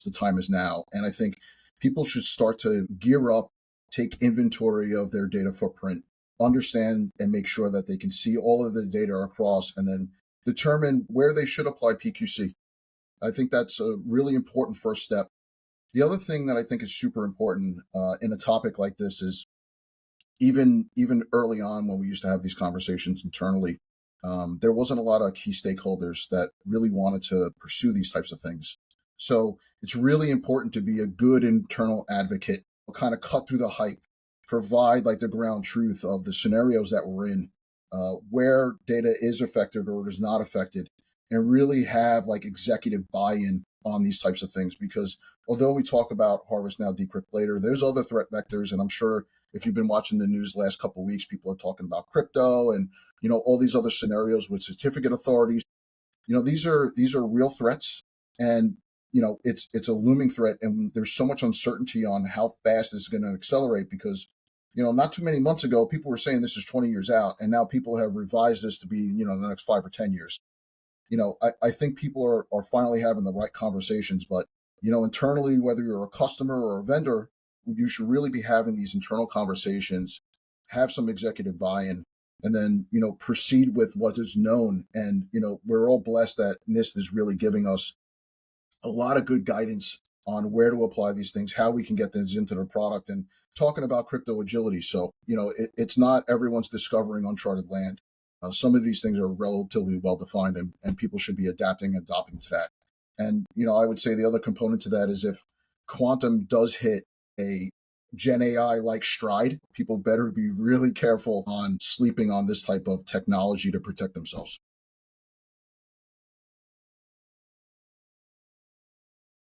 the time is now. And I think people should start to gear up, take inventory of their data footprint, understand and make sure that they can see all of the data across, and then determine where they should apply PQC. I think that's a really important first step. The other thing that I think is super important in a topic like this is even early on when we used to have these conversations internally, there wasn't a lot of key stakeholders that really wanted to pursue these types of things. So it's really important to be a good internal advocate, kind of cut through the hype, provide like the ground truth of the scenarios that we're in, where data is affected or is not affected, and really have like executive buy-in on these types of things. Because although we talk about harvest now, decrypt later, there's other threat vectors. And I'm sure if you've been watching the news the last couple of weeks, people are talking about crypto and, all these other scenarios with certificate authorities. These are real threats, and, it's a looming threat. And there's so much uncertainty on how fast this is going to accelerate because, not too many months ago, people were saying this is 20 years out. And now people have revised this to be, the next 5 or 10 years. I think people are finally having the right conversations, but, internally, whether you're a customer or a vendor, you should really be having these internal conversations, have some executive buy-in, and then, proceed with what is known. And, we're all blessed that NIST is really giving us a lot of good guidance on where to apply these things, how we can get things into the product, and talking about crypto agility. So, it's not everyone's discovering uncharted land. Some of these things are relatively well-defined, and people should be adapting and adopting to that. And, I would say the other component to that is if quantum does hit a Gen AI-like stride, people better be really careful on sleeping on this type of technology to protect themselves.